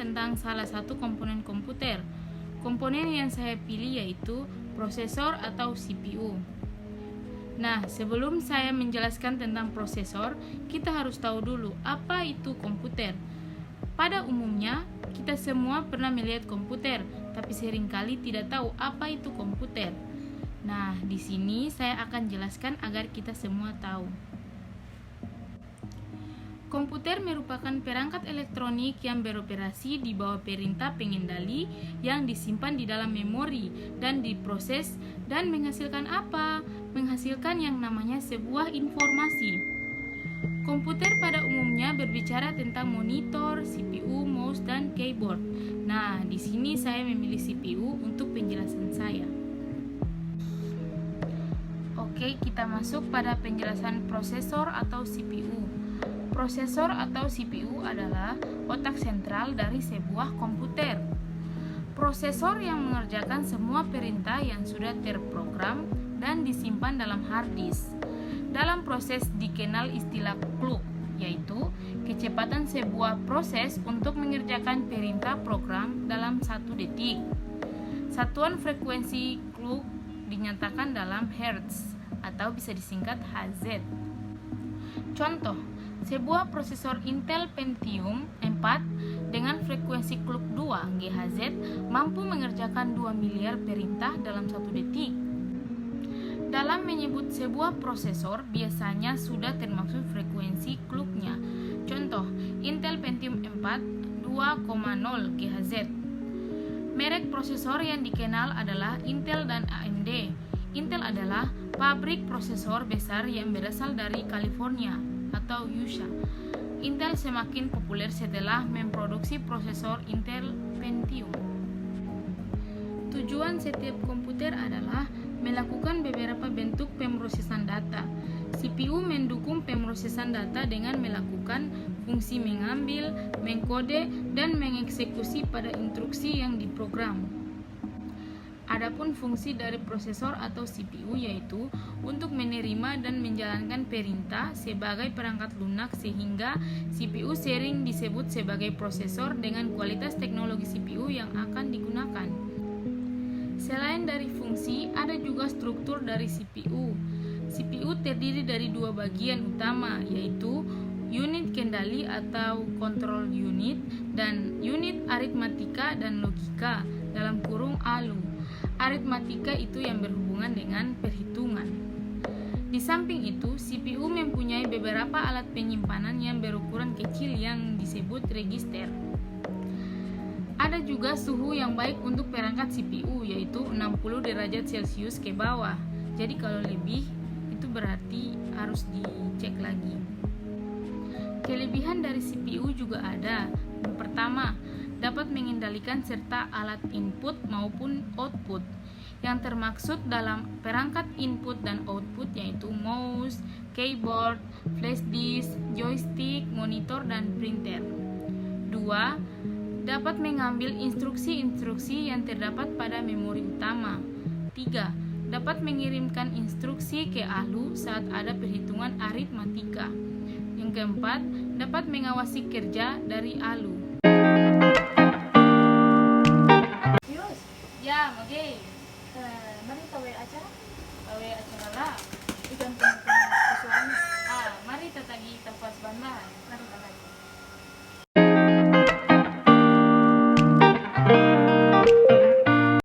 tentang salah satu komponen komputer. Komponen yang saya pilih yaitu prosesor atau CPU. Nah, sebelum saya menjelaskan tentang prosesor, kita harus tahu dulu apa itu komputer. Pada umumnya, kita semua pernah melihat komputer, tapi seringkali tidak tahu apa itu komputer. Nah, di sini saya akan jelaskan agar kita semua tahu. Komputer merupakan perangkat elektronik yang beroperasi di bawah perintah pengendali yang disimpan di dalam memori dan diproses dan menghasilkan apa? Menghasilkan yang namanya sebuah informasi. Komputer pada umumnya berbicara tentang monitor, CPU, mouse, dan keyboard. Nah, di sini saya memilih CPU untuk penjelasan saya. Oke, kita masuk pada penjelasan prosesor atau CPU. Prosesor atau CPU adalah otak sentral dari sebuah komputer. Prosesor yang mengerjakan semua perintah yang sudah terprogram dan disimpan dalam hard disk. Dalam proses dikenal istilah clock, yaitu kecepatan sebuah proses untuk mengerjakan perintah program dalam 1 detik. Satuan frekuensi clock dinyatakan dalam hertz atau bisa disingkat Hz. Contoh, sebuah prosesor Intel Pentium 4 dengan frekuensi clock 2 GHz mampu mengerjakan 2 miliar perintah dalam 1 detik. Dalam menyebut sebuah prosesor, biasanya sudah termaksud frekuensi clocknya. Contoh, Intel Pentium 4 2,0 GHz. Merek prosesor yang dikenal adalah Intel dan AMD. Intel adalah pabrik prosesor besar yang berasal dari California atau USA. Intel semakin populer setelah memproduksi prosesor Intel Pentium. Tujuan setiap komputer adalah melakukan beberapa bentuk pemrosesan data. CPU mendukung pemrosesan data dengan melakukan fungsi mengambil, mengkode, dan mengeksekusi pada instruksi yang diprogram. Adapun fungsi dari prosesor atau CPU yaitu untuk menerima dan menjalankan perintah sebagai perangkat lunak, sehingga CPU sering disebut sebagai prosesor dengan kualitas teknologi CPU yang akan digunakan. Selain dari fungsi, ada juga struktur dari CPU. CPU terdiri dari 2 bagian utama, yaitu unit kendali atau control unit dan unit aritmatika dan logika dalam kurung ALU. Aritmatika itu yang berhubungan dengan perhitungan. Di samping itu, CPU mempunyai beberapa alat penyimpanan yang berukuran kecil yang disebut register. Ada juga suhu yang baik untuk perangkat CPU, yaitu 60 derajat Celcius ke bawah. Jadi kalau lebih, itu berarti harus dicek lagi. Kelebihan dari CPU juga ada. Yang pertama, dapat mengendalikan serta alat input maupun output yang termaksud dalam perangkat input dan output, yaitu mouse, keyboard, flash disk, joystick, monitor, dan printer. 2. Dapat mengambil instruksi-instruksi yang terdapat pada memori utama. 3. Dapat mengirimkan instruksi ke ALU saat ada perhitungan aritmatika. Yang keempat, dapat mengawasi kerja dari ALU.